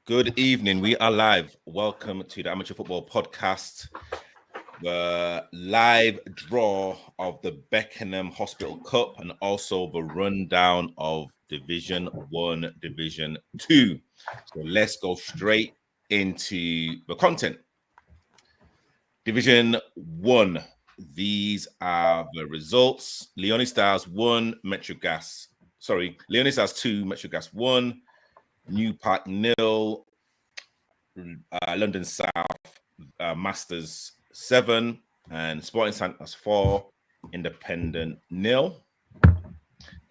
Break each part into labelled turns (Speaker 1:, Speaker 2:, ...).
Speaker 1: Good evening. We are live. Welcome to the Amateur Football Podcast, the live draw of the Beckenham Hospital Cup, and also the rundown of Division 1, Division 2. So let's go straight into the content. Division 1. These are the results. Leone Stars 1, Leone Stars 2, Metro Gas 1, New Park 0, London South Masters 7, and Sporting Santos 4, Independent 0.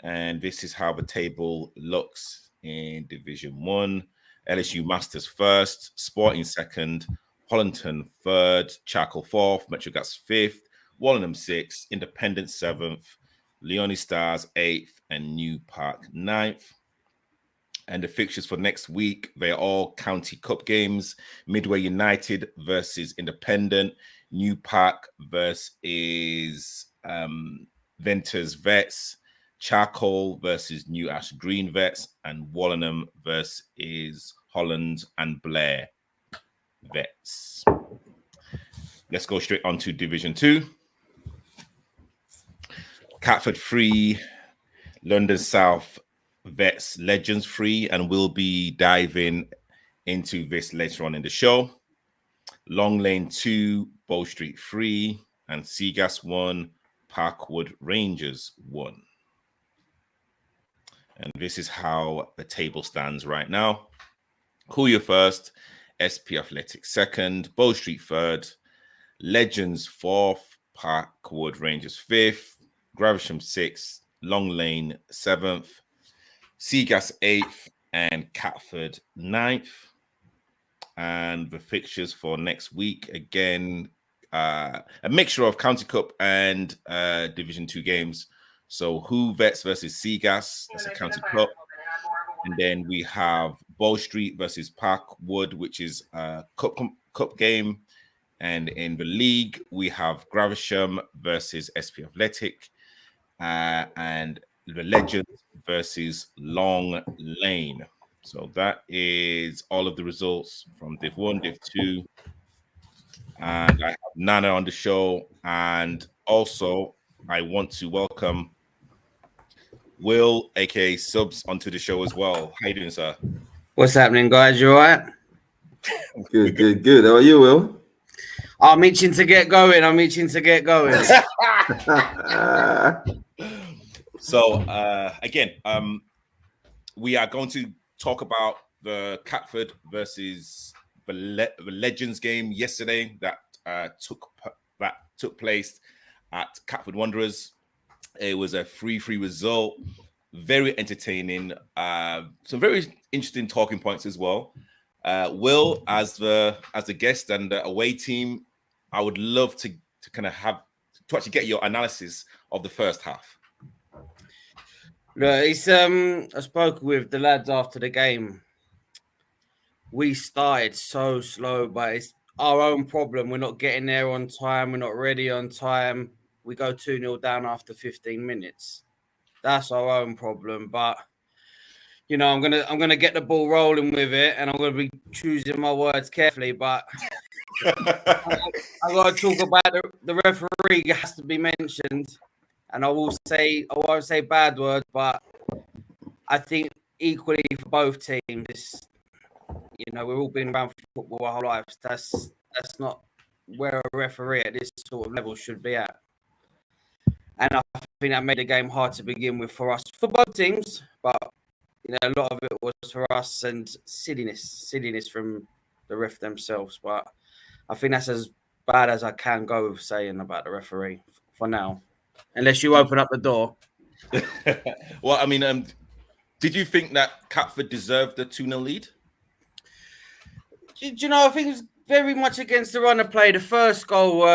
Speaker 1: And this is how the table looks in Division 1. LSU Masters first, Sporting second, Hollington third, Charcoal fourth, Metro Gas fifth, Wallenham sixth, Independent seventh, Leone Stars eighth, and New Park ninth. And the fixtures for next week, they're all county cup games. Midway United versus Independent, New Park versus Venters Vets, Charcoal versus New Ash Green Vets, and Wallenham versus Holland and Blair Vets. Let's go straight on to Division 2. Catford 3, London South Vets Legends 3, and we'll be diving into this later on in the show. Long Lane 2, Bow Street 3, and Seagas 1, Parkwood Rangers 1. And this is how the table stands right now. Coolio first, SP Athletics second, Bow Street third, Legends fourth, Parkwood Rangers fifth, Gravisham sixth, Long Lane seventh, Seagas 8th, and Catford 9th. And the fixtures for next week, again, a mixture of County Cup and Division 2 games. So Who Vets versus Seagas, that's a County Cup. And then we have Bow Street versus Parkwood, which is a cup game. And in the league, we have Gravisham versus SP Athletic, and the Legends versus Long Lane. So that is all of the results from Div 1, Div 2. And I have Nana on the show. And also, I want to welcome Will, aka Subs, onto the show as well. How you doing, sir?
Speaker 2: What's happening, guys? You all right?
Speaker 3: Good. How are you, Will?
Speaker 2: I'm itching to get going.
Speaker 1: So, again, we are going to talk about the Catford versus the Legends game yesterday that took place at Catford Wanderers. It was a 3-3 result, very entertaining. Some very interesting talking points as well. Will, as the guest and the away team, I would love to kind of actually get your analysis of the first half.
Speaker 2: Look, it's I spoke with the lads after the game. We started so slow, but it's our own problem. We're not getting there on time. We're not ready on time. We go 2-0 down after 15 minutes. That's our own problem. But you know, I'm gonna get the ball rolling with it, and I'm gonna be choosing my words carefully. But I gotta talk about the referee has to be mentioned. And I won't say bad words, but I think equally for both teams, you know, we've all been around football our whole lives. That's not where a referee at this sort of level should be at. And I think that made the game hard to begin with for us, for both teams. But you know, a lot of it was for us and silliness from the ref themselves. But I think that's as bad as I can go with saying about the referee for now. Unless you open up the door.
Speaker 1: Well, I mean, did you think that Catford deserved the 2-0 lead?
Speaker 2: Do you know, I think it was very much against the run of play. The first goal,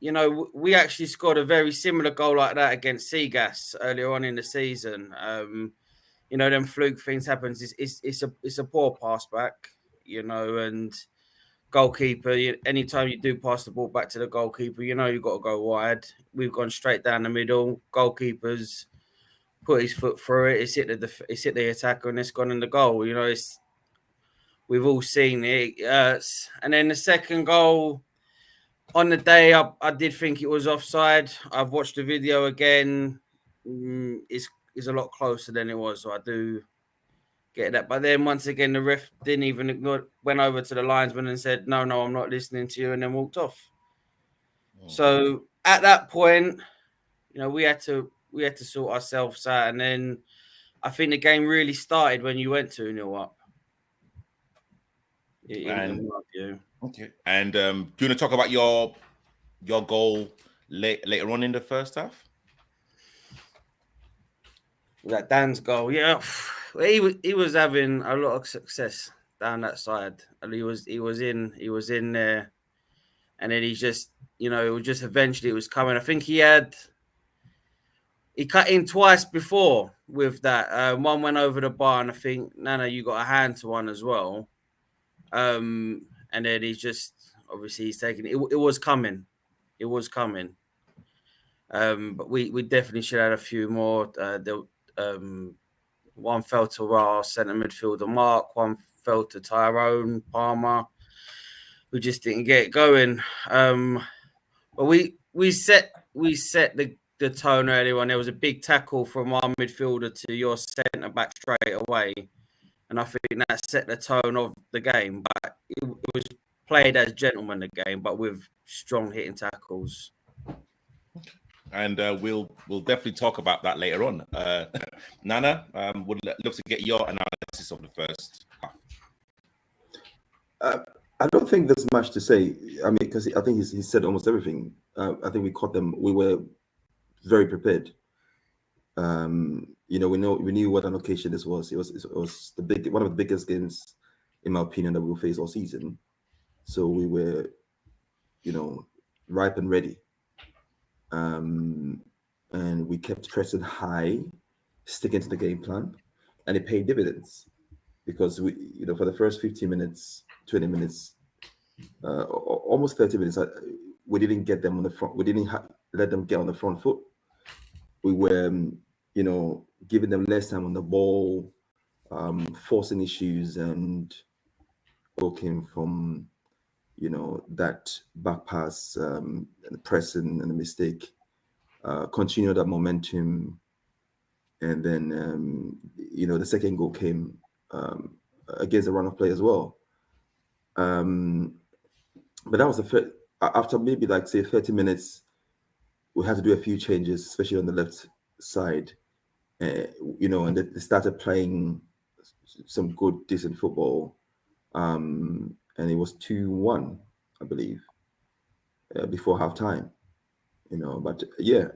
Speaker 2: you know, we actually scored a very similar goal like that against Seagas earlier on in the season. You know, them fluke things happens. It's a poor pass back, you know, and goalkeeper, anytime you do pass the ball back to the goalkeeper, you know you've got to go wide. We've gone straight down the middle. Goalkeeper's put his foot through it. It's hit the attacker and it's gone in the goal. You know, we've all seen it. And then the second goal on the day, I did think it was offside. I've watched the video again. It's a lot closer than it was, so I do get that. But then once again, the ref didn't even ignore. Went over to the linesman and said, "No, I'm not listening to you," and then walked off. So at that point, we had to sort ourselves out, and then I think the game really started when you went 2-0 up. In my view.
Speaker 1: Okay. And do you want to talk about your goal later on in the first half?
Speaker 2: That Dan's goal, yeah, he was having a lot of success down that side, and he was in there, and then he's just it was just eventually it was coming. I think he cut in twice before with that. One went over the bar, and I think Nana, you got a hand to one as well. And then he's just obviously he's taking it. It was coming, but we definitely should have had a few more. One fell to our centre midfielder Mark, one fell to Tyrone Palmer. We just didn't get it going. But we set the tone earlier on. There was a big tackle from our midfielder to your centre back straight away, and I think that set the tone of the game. But it was played as gentlemen the game, but with strong hitting tackles.
Speaker 1: And we'll definitely talk about that later on. Nana, would love to get your analysis of the first half.
Speaker 3: I don't think there's much to say. I mean, because I think he said almost everything. I think we caught them. We were very prepared. We knew what an occasion this was. It was one of the biggest games, in my opinion, that we will face all season. So we were, ripe and ready. And we kept pressing high, sticking to the game plan, and it paid dividends because we, for the first 15 minutes, 20 minutes, almost 30 minutes, we didn't get them on the front. We didn't let them get on the front foot. We were, giving them less time on the ball, forcing issues, and all came from, that back pass, and the pressing and the mistake. Continue that momentum, and then the second goal came against the run of play as well. But that was after maybe 30 minutes, we had to do a few changes, especially on the left side. And they started playing some good, decent football. And it was 2-1, I believe, before halftime. But yeah,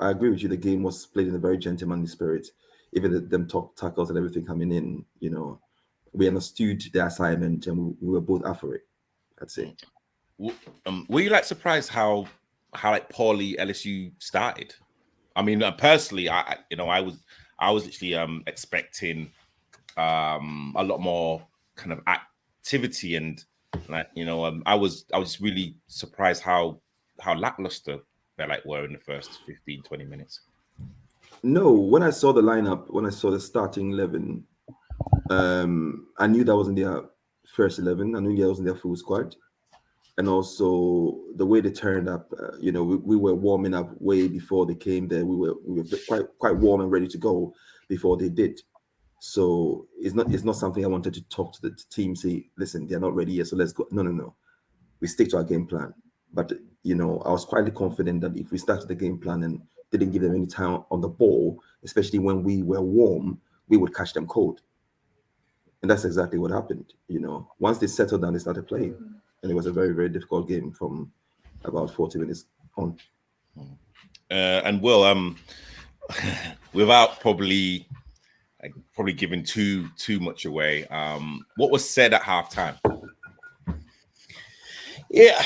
Speaker 3: I agree with you. The game was played in a very gentlemanly spirit. Even them tackles and everything coming in, we understood the assignment and we were both up for it. That's it.
Speaker 1: Were you surprised how poorly LSU started? I mean, personally, I was literally expecting a lot more kind of activity, and I was really surprised how lackluster they were in the first 15-20 minutes.
Speaker 3: No, when I saw the lineup, when I saw the starting 11, I knew that wasn't their first 11. I knew that wasn't their full squad. And also the way they turned up, we were warming up way before they came there. We were quite warm and ready to go before they did. So it's not something I wanted to talk to the team, say, listen, they're not ready yet, so let's go. No. We stick to our game plan. But, I was quietly confident that if we started the game plan and didn't give them any time on the ball, especially when we were warm, we would catch them cold. And that's exactly what happened. Once they settled down, they started playing. And it was a very, very difficult game from about 40 minutes on.
Speaker 1: And Will, without probably giving too much away, what was said at halftime?
Speaker 2: Yeah,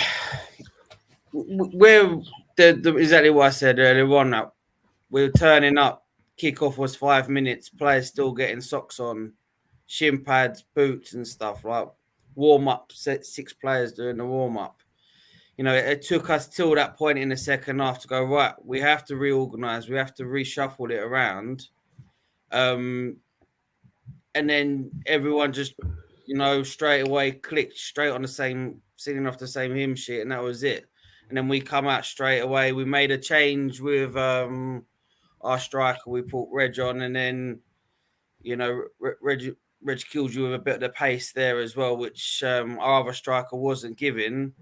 Speaker 2: we're exactly what I said earlier on. We were turning up. Kickoff was 5 minutes. Players still getting socks on, shin pads, boots, and stuff. Warm up. 6 players doing the warm up. It took us till that point in the second half to go, right, we have to reorganize. We have to reshuffle it around. And then everyone just, straight away clicked straight on the same, singing off the same hymn sheet, and that was it. And then we come out straight away. We made a change with our striker. We put Reg on, and then Reg killed you with a bit of the pace there as well, which our other striker wasn't giving.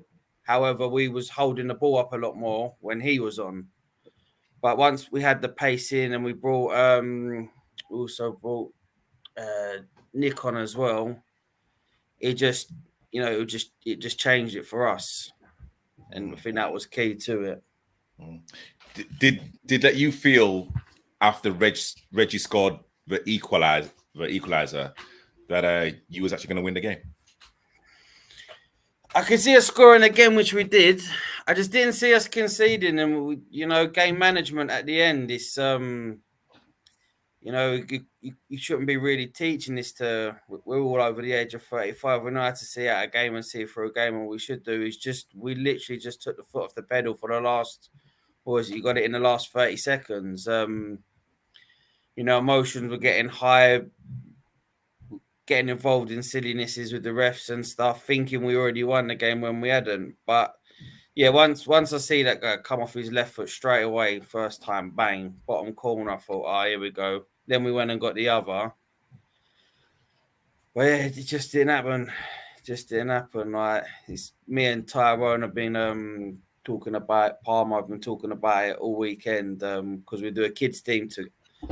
Speaker 2: However, we was holding the ball up a lot more when he was on. But once we had the pace in, and we also brought Nick on as well, it just changed it for us, and I think that was key to it.
Speaker 1: Did that you feel after Reggie scored the equalizer that you was actually going to win the game?
Speaker 2: I could see us scoring again, which we did. I just didn't see us conceding, and game management at the end. It's you shouldn't be really teaching this to. We're all over the age of 35. We know how to see out a game and see through a game. And what we should do is we literally just took the foot off the pedal for the last. Or is it you got it in the last 30 seconds? Emotions were getting high, getting involved in sillinesses with the refs and stuff, thinking we already won the game when we hadn't. But yeah, once I see that guy come off his left foot straight away, first time, bang, bottom corner, I thought, here we go. Then we went and got the other. But yeah, it just didn't happen. Like, it's me and Tyrone have been talking about Palmer. I've been talking about it all weekend because we do a kids team to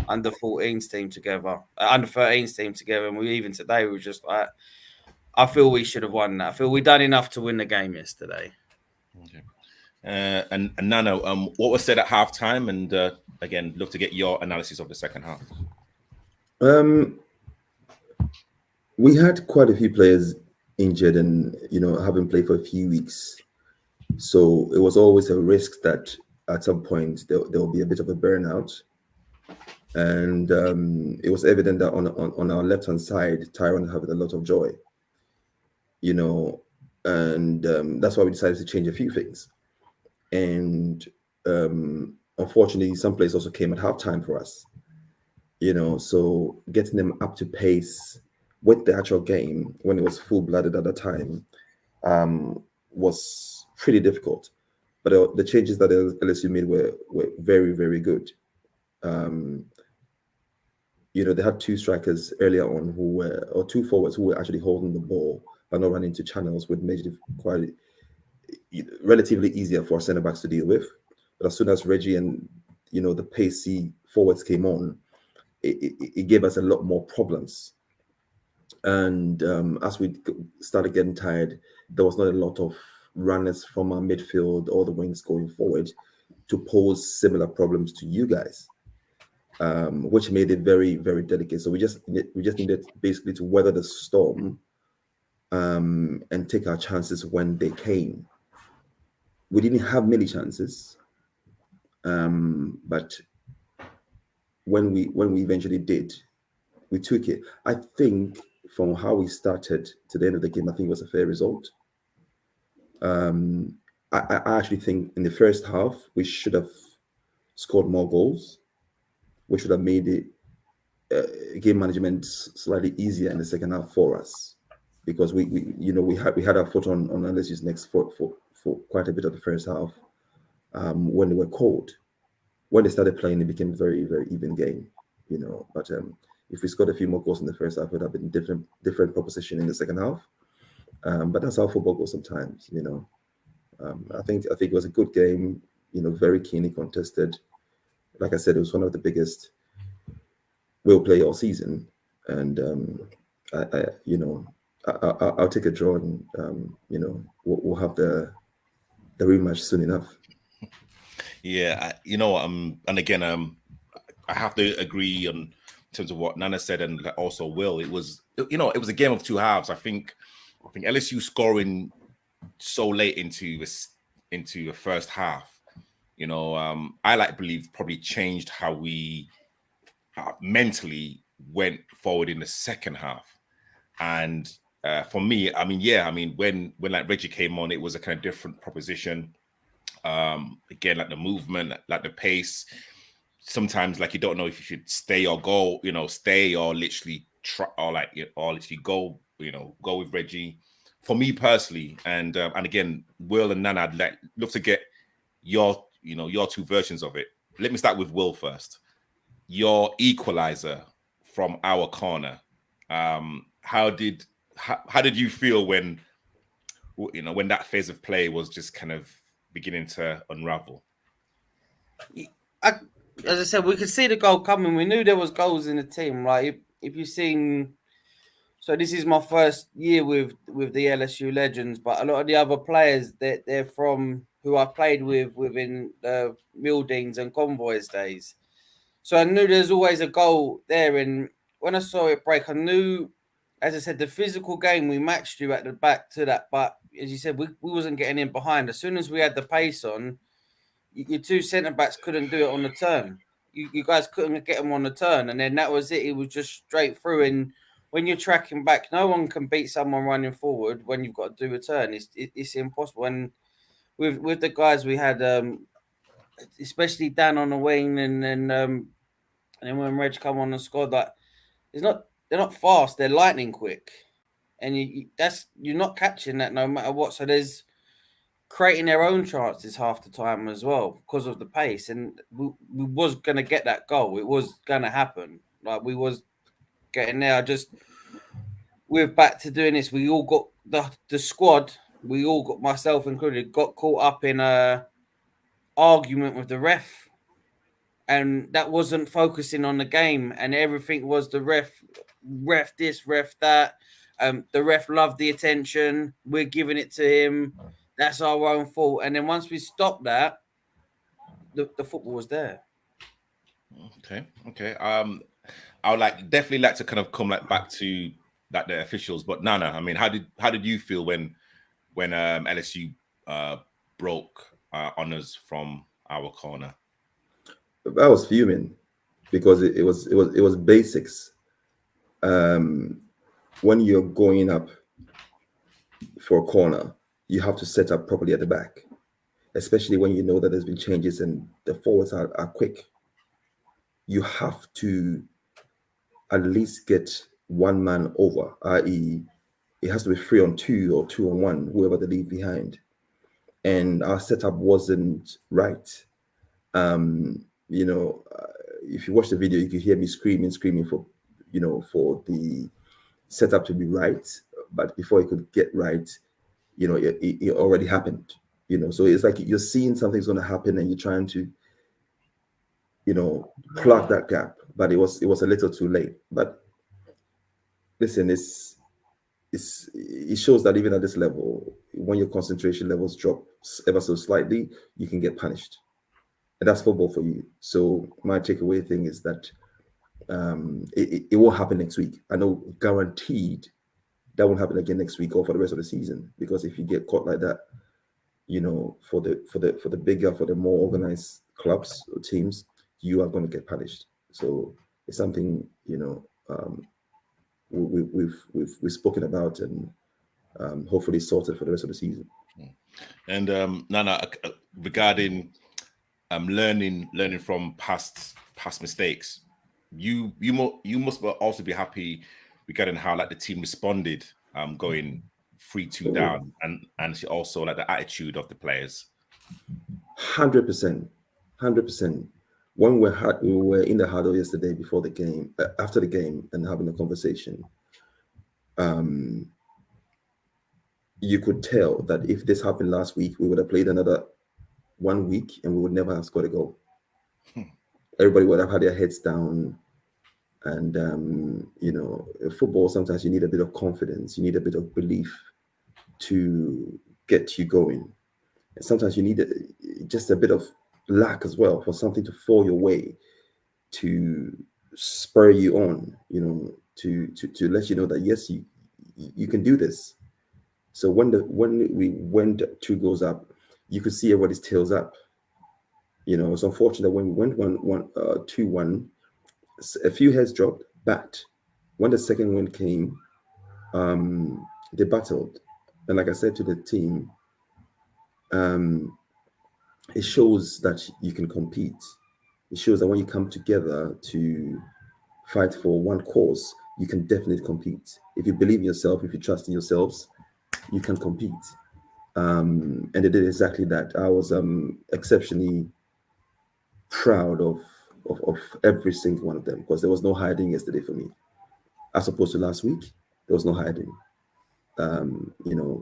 Speaker 2: under 14s team together, under 13s team together, and even today we were just like, I feel we should have won that. I feel we done enough to win the game yesterday.
Speaker 1: Okay. And Nano, what was said at halftime? And again, love to get your analysis of the second half.
Speaker 3: We had quite a few players injured and haven't played for a few weeks, so it was always a risk that at some point there will be a bit of a burnout. And it was evident that on our left hand side, Tyrone having a lot of joy, and that's why we decided to change a few things. And unfortunately, some players also came at halftime for us, so getting them up to pace with the actual game when it was full-blooded at the time was pretty difficult. But the changes that LSU made were very, very good. They had two strikers earlier on or two forwards who were actually holding the ball and not running into channels, which made it quite relatively easier for centre backs to deal with. But as soon as Reggie and the pacey forwards came on, it gave us a lot more problems. And as we started getting tired, there was not a lot of runners from our midfield or the wings going forward to pose similar problems to you guys. Which made it very, very delicate. So we just needed basically to weather the storm and take our chances when they came. We didn't have many chances, but when we eventually did, we took it. I think from how we started to the end of the game, I think it was a fair result. I actually think in the first half we should have scored more goals, which would have made it game management slightly easier in the second half for us, because we had our foot on LSU's next foot for quite a bit of the first half. When they were cold, when they started playing, it became a very, very even game, But if we scored a few more goals in the first half, it would have been different proposition in the second half. But that's how football goes sometimes, I think it was a good game, very keenly contested. Like I said, it was one of the biggest we'll play all season, and I'll take a draw, and we'll have the rematch soon enough.
Speaker 1: Yeah, and again, I have to agree on in terms of what Nana said, and also Will. It was a game of two halves. I think LSU scoring so late into the first half. I believe probably changed how we mentally went forward in the second half. And for me, when Reggie came on, it was a kind of different proposition. Again, like the movement, like the pace. Sometimes, you don't know if you should stay or go. Stay or literally try, or literally go go with Reggie. For me personally, and again, Will and Nana, I'd love to get your two versions of it. Let me start with Will first. Your equalizer from our corner. How did you feel when when that phase of play was just kind of beginning to unravel?
Speaker 2: As I said, we could see the goal coming. We knew there was goals in the team, right? If you've seen, so this is my first year with the LSU Legends, but a lot of the other players they're from who I've played with within the Mildings and Convoys days. So I knew there's always a goal there, and when I saw it break, I knew, as I said, the physical game we matched you at the back to that, but as you said, we wasn't getting in behind. As soon as we had the pace on, your two centre backs couldn't do it on the turn. You guys couldn't get them on the turn, and then that was it. It was just straight through. And when you're tracking back, no one can beat someone running forward when you've got to do a turn. It's impossible. And with the guys we had, especially Dan on the wing, and then when Reg come on and scored, like they're not fast. They're lightning quick, and you're not catching that no matter what. So there's creating their own chances half the time as well because of the pace, and we was going to get that goal. It was going to happen. Like we was getting there. We're back to doing this. We all got the squad. We all got, myself included, got caught up in a argument with the ref, and that wasn't focusing on the game, and everything was the ref this, ref that. The ref loved the attention. We're giving it to him. That's our own fault. And then once we stopped that, the football was there.
Speaker 1: Okay. I would definitely like to kind of come back to the officials, but Nana, I mean, how did you feel when LSU broke honors from our corner?
Speaker 3: I was fuming because it was basics. When you're going up for a corner, you have to set up properly at the back, especially when you know that there's been changes and the forwards are quick. You have to at least get one man over, i.e., it has to be 3-on-2 or 2-on-1, whoever they leave behind. And our setup wasn't right. If you watch the video, you could hear me screaming for the setup to be right. But before it could get right, it already happened. So it's like you're seeing something's going to happen and you're trying to, plug that gap. But it was a little too late. But listen, it shows that even at this level, when your concentration levels drop ever so slightly, you can get punished. And that's football for you. So my takeaway thing is that it won't happen next week. I know guaranteed that won't happen again next week or for the rest of the season. Because if you get caught like that, for the bigger, for the more organized clubs or teams, you are going to get punished. So it's something we've spoken about and hopefully sorted for the rest of the season.
Speaker 1: And Nana, regarding learning from past mistakes, you must also be happy regarding how the team responded going 3-2 down, and also the attitude of the players.
Speaker 3: 100%. When we were in the huddle yesterday before the game, after the game, and having a conversation, you could tell that if this happened last week, we would have played another 1 week and we would never have scored a goal. Everybody would have had their heads down. And, football, sometimes you need a bit of confidence. You need a bit of belief to get you going. And sometimes you need just a bit of luck as well for something to fall your way to spur you on, to let you know that, yes, you can do this. So when we went 2 goals up, you could see everybody's tails up. It's unfortunate when we went 2-1, a few heads dropped, but when the second win came, they battled. And like I said to the team, it shows that you can compete. It shows that when you come together to fight for one cause, you can definitely compete. if you believe in yourself, if you trust in yourselves, you can compete. And they did exactly that. I was exceptionally proud of every single one of them, because there was no hiding yesterday for me, as opposed to last week. There was no hiding.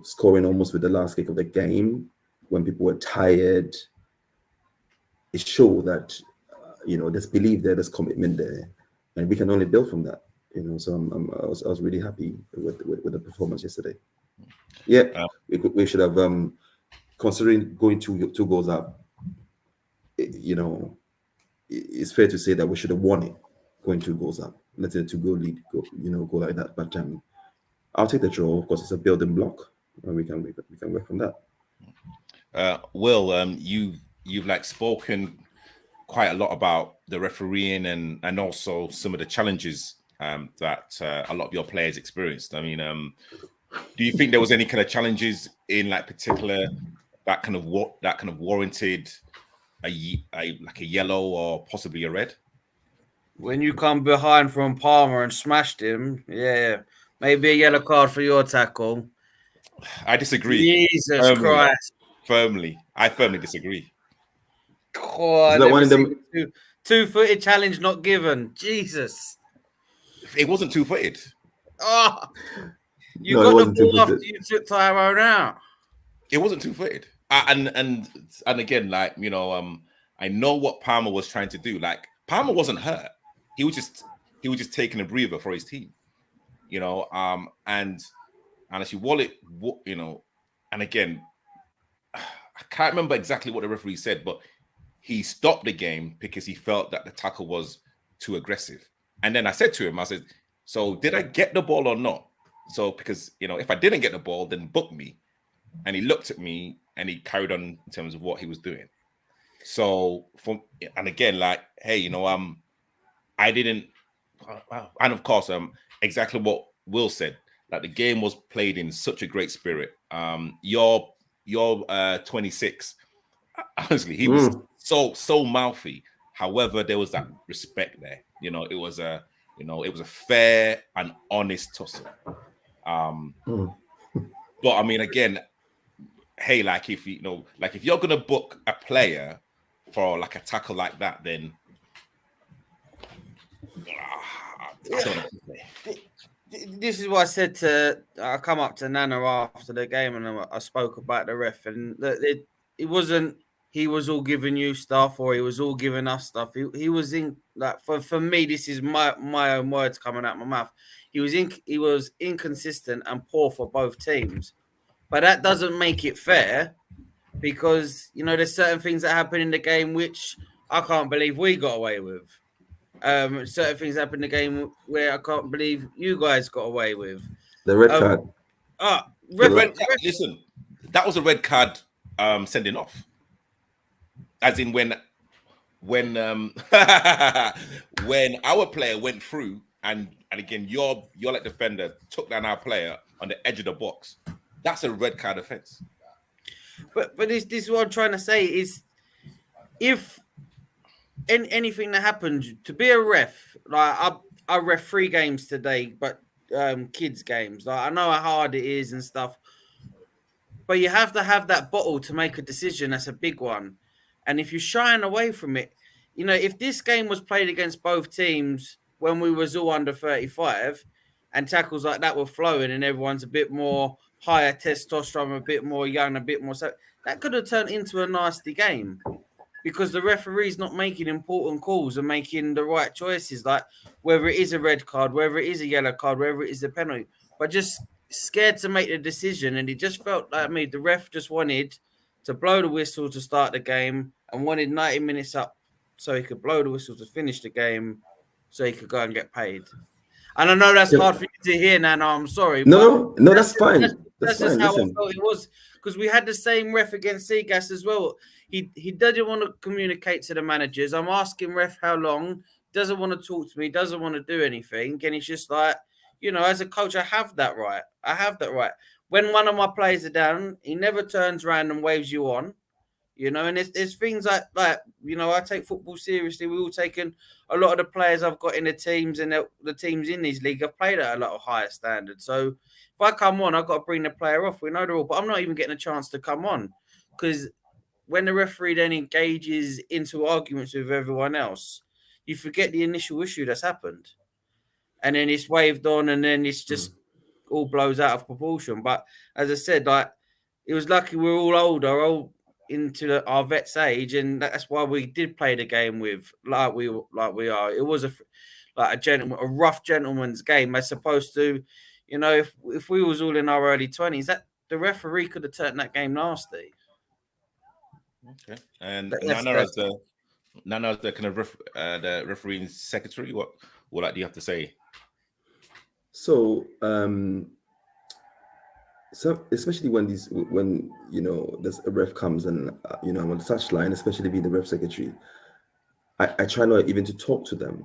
Speaker 3: Scoring almost with the last kick of the game when people were tired, it showed that there's belief there, there's commitment there, and we can only build from that. So I was really happy with the performance yesterday. Yeah, we should have, considering going two goals up. It's fair to say that we should have won it going 2 goals up, letting a 2-goal lead go like that. But I'll take the draw because it's a building block, and we can work from that.
Speaker 1: Will, you've like spoken quite a lot about the refereeing and also some of the challenges that a lot of your players experienced. I mean, do you think there was any kind of challenges in like particular that kind of warranted a yellow or possibly a red?
Speaker 2: When you come behind from Palmer and smashed him, yeah, maybe a yellow card for your tackle.
Speaker 1: I disagree.
Speaker 2: Jesus Christ.
Speaker 1: I firmly disagree.
Speaker 2: God,
Speaker 3: that one of them?
Speaker 2: Two-footed challenge not given. Jesus.
Speaker 1: It wasn't two-footed.
Speaker 2: Oh, you got the ball after you took Tyrone out.
Speaker 1: It wasn't two-footed. And again, like, I know what Palmer was trying to do. Like, Palmer wasn't hurt. He was just taking a breather for his team. And actually Wallet, and again, I can't remember exactly what the referee said, but he stopped the game because he felt that the tackle was too aggressive. And then I said to him, I said, so did I get the ball or not? So, because, if I didn't get the ball, then book me. And he looked at me and he carried on in terms of what he was doing. So, and again, like, hey, I didn't, and of course, exactly what Will said, that the game was played in such a great spirit. Your 26, honestly, he was so mouthy. However, there was that respect there. It was a fair and honest tussle. But I mean, again, hey, like if if you're gonna book a player for like a tackle like that, then I don't know.
Speaker 2: This is what I said I come up to Nana after the game and I spoke about the ref, and it wasn't he was all giving you stuff or he was all giving us stuff. He was in, like, for me, this is my own words coming out my mouth. He was inconsistent and poor for both teams. But that doesn't make it fair, because there's certain things that happen in the game which I can't believe we got away with. Certain things happen in the game where I can't believe you guys got away with.
Speaker 3: The red card.
Speaker 1: Red card. Listen, that was a red card sending off. As in when when our player went through and again your like defender took down our player on the edge of the box, that's a red card offense.
Speaker 2: But this is what I'm trying to say is, if anything that happens to be a ref, like I ref 3 games today, but kids games, like I know how hard it is and stuff, but you have to have that bottle to make a decision. That's a big one. And if you're shying away from it, if this game was played against both teams when we was all under 35 and tackles like that were flowing and everyone's a bit more higher testosterone, a bit more young, a bit more, so that could have turned into a nasty game, because the referee's not making important calls and making the right choices, like whether it is a red card, whether it is a yellow card, whether it is a penalty, but just scared to make the decision. And it just felt like me, the ref just wanted to blow the whistle to start the game and wanted 90 minutes up so he could blow the whistle to finish the game so he could go and get paid. And I know that's hard for you to hear, Nana. I'm sorry.
Speaker 3: No, that's fine.
Speaker 2: That's just how I felt it was, because we had the same ref against Seagas as well. He doesn't want to communicate to the managers. I'm asking ref how long. Doesn't want to talk to me. Doesn't want to do anything. And he's just like, as a coach, I have that right. When one of my players are down, he never turns around and waves you on. You know, and there's things like I take football seriously. We all taken a lot of the players I've got in the teams and the teams in these league have played at a lot of higher standard. So if I come on, I've got to bring the player off. We know they're all, but I'm not even getting a chance to come on because when the referee then engages into arguments with everyone else, you forget the initial issue that's happened, and then it's waved on, and then it's just all blows out of proportion. But as I said, it was lucky we're all older, all into our vets age, and that's why we did play the game with like we are. It was a rough gentleman's game as opposed to, if we was all in our early 20s, that the referee could have turned that game nasty.
Speaker 1: Okay, and
Speaker 2: That's
Speaker 1: Nana as the kind of the refereeing secretary. What do you have to say?
Speaker 3: So, especially when there's a ref comes and I'm on the touchline, especially being the ref secretary, I try not even to talk to them,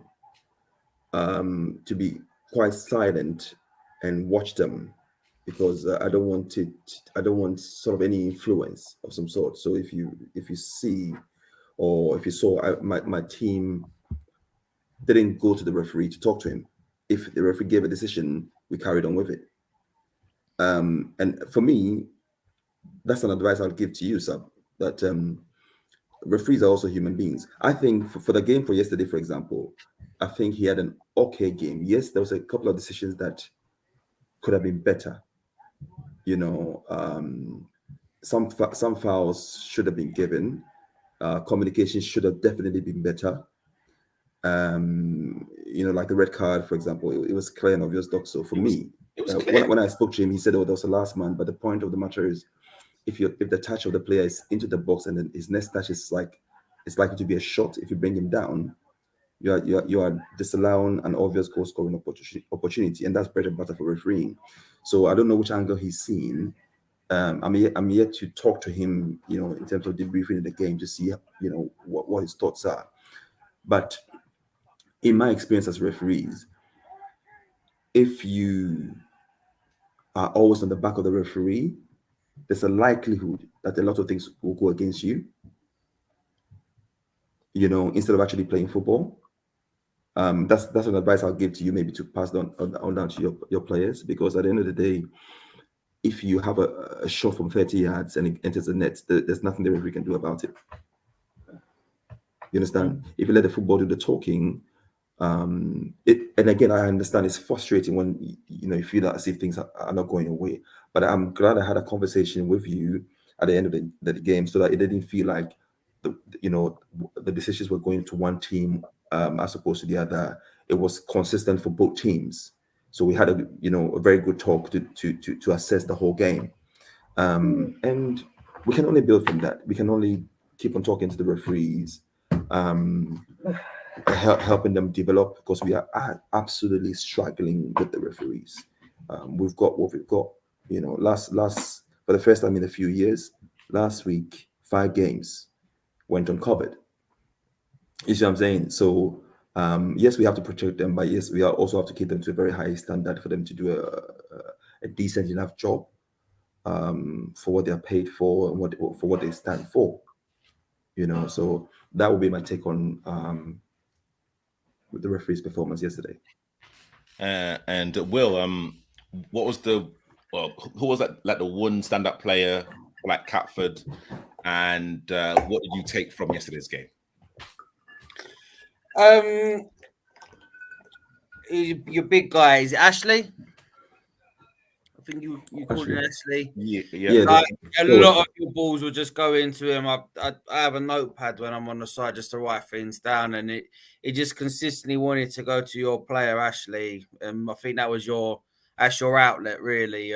Speaker 3: to be quite silent and watch them, because I don't want sort of any influence of some sort. So if you see, or if you saw, my team didn't go to the referee to talk to him. If the referee gave a decision, we carried on with it. And for me, that's an advice I'll give to you, Sab, that referees are also human beings. I think for the game for yesterday, for example, I think he had an okay game. Yes, there was a couple of decisions that could have been better. Some fouls should have been given. Communication should have definitely been better. Like the red card, for example, it was clear and obvious, Doc. So for me, when I spoke to him, he said, "Oh, that was the last man." But the point of the matter is, if the touch of the player is into the box and then his next touch is it's likely to be a shot. If you bring him down, you are disallowing an obvious goal scoring opportunity, and that's bread and butter for refereeing. So I don't know which angle he's seen. I'm yet to talk to him, in terms of debriefing the game to see, what his thoughts are. But in my experience as referees, if you are always on the back of the referee, there's a likelihood that a lot of things will go against you, instead of actually playing football. That's an advice I'll give to you, maybe to pass on down to your players, because at the end of the day, if you have a shot from 30 yards and it enters the net, there's nothing the referee can do about it. You understand? If you let the football do the talking, and again, I understand it's frustrating when you feel that as if things are not going your way. But I'm glad I had a conversation with you at the end of the game, so that it didn't feel like the decisions were going to one team as opposed to the other. It was consistent for both teams. So we had a very good talk to assess the whole game, and we can only build from that. We can only keep on talking to the referees, helping them develop, because we are absolutely struggling with the referees. We've got what we've got. Last for the first time in a few years, last week 5 games went uncovered. You see what I'm saying? So yes, we have to protect them, but yes, we also have to keep them to a very high standard for them to do a decent enough job for what they are paid for and for what they stand for. So that would be my take on with the referee's performance yesterday.
Speaker 1: And Will, what was who was that, like the one stand-up player like Catford, and what did you take from yesterday's game?
Speaker 2: Your big guy, is it Ashley? I think you called him Ashley.
Speaker 1: Yeah.
Speaker 2: A lot of your balls will just go into him. I have a notepad when I'm on the side just to write things down, and it just consistently wanted to go to your player Ashley. I think that's your outlet, really.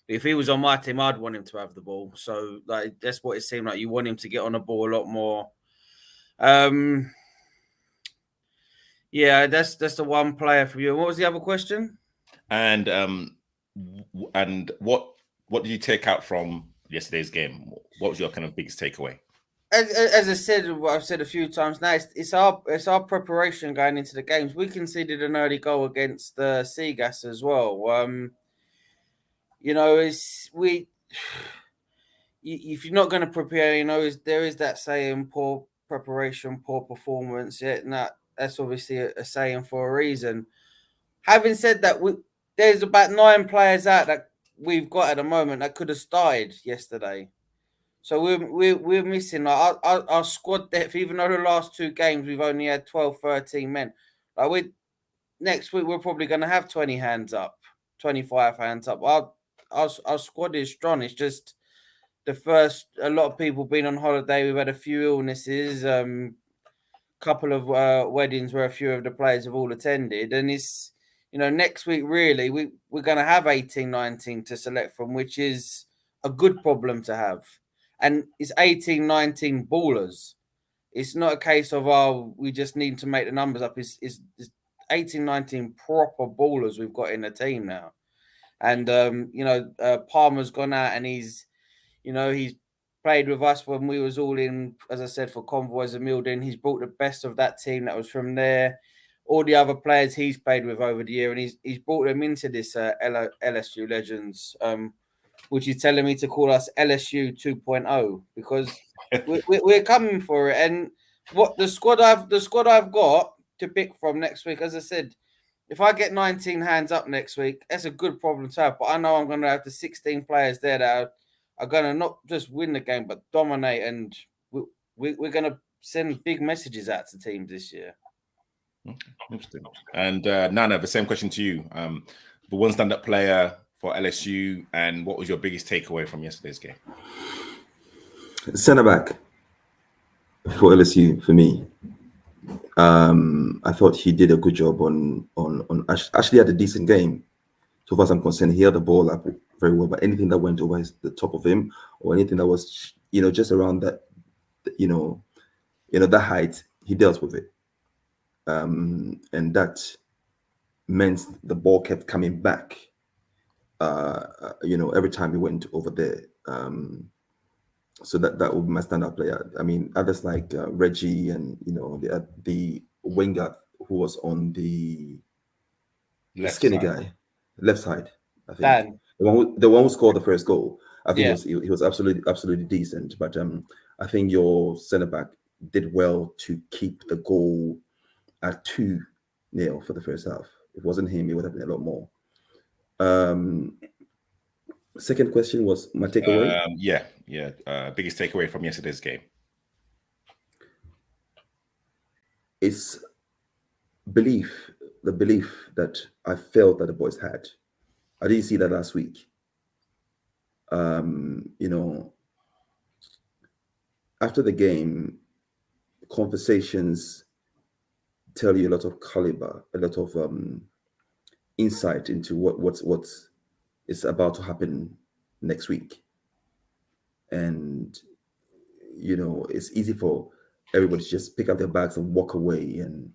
Speaker 2: If he was on my team, I'd want him to have the ball. So that's what it seemed like. You want him to get on the ball a lot more. Yeah, that's the one player for you. What was the other question?
Speaker 1: And what did you take out from yesterday's game? What was your kind of biggest takeaway?
Speaker 2: As I said, what I've said a few times now, it's our preparation going into the games. We conceded an early goal against Seagas as well. if you're not going to prepare, there is that saying, poor preparation, poor performance. Yeah, and that's obviously a saying for a reason. Having said that, there's about 9 players out that we've got at the moment that could have started yesterday. So we're missing our squad depth. Even though the last 2 games we've only had 12, 13 men. Like next week we're probably going to have 20 hands up, 25 hands up. Our squad is strong. It's just a lot of people been on holiday. We've had a few illnesses, couple of weddings where a few of the players have all attended, and it's next week really we're going to have 18, 19 to select from, which is a good problem to have. And it's 18, 19 ballers. It's not a case of we just need to make the numbers up. It's 18, 19 proper ballers we've got in the team now. And Palmer's gone out and he's played with us when we was all in, as I said, for Convoys and Mildin. He's brought the best of that team that was from there. All the other players he's played with over the year, and he's brought them into this LSU Legends, which is telling me to call us LSU 2.0 because we're coming for it. And what the squad I've got to pick from next week, as I said, if I get 19 hands up next week, that's a good problem to have. But I know I'm going to have the 16 players there that are going to not just win the game, but dominate. And we're going to send big messages out to teams this year.
Speaker 1: Interesting. And Nana, the same question to you. The one stand-up player for LSU, and what was your biggest takeaway from yesterday's game?
Speaker 3: Centre back for LSU for me. I thought he did a good job on actually had a decent game. So far as I'm concerned, he held the ball up very well, but anything that went over the top of him or anything that was, just around that, that height, he dealt with it. And that meant the ball kept coming back, every time he went over there. So that would be my standout player. I mean, others like Reggie and the winger who was on the skinny guy, left side. I think
Speaker 2: Dan.
Speaker 3: the one who scored the first goal. I think he was absolutely decent. But I think your centre back did well to keep the goal at 2-0 for the first half. If it wasn't him, it would have been a lot more. Second question was my takeaway.
Speaker 1: Biggest takeaway from yesterday's game.
Speaker 3: It's the belief that I felt that the boys had. I didn't see that last week. After the game, conversations tell you a lot of caliber, a lot of insight into what is about to happen next week. And it's easy for everybody to just pick up their bags and walk away and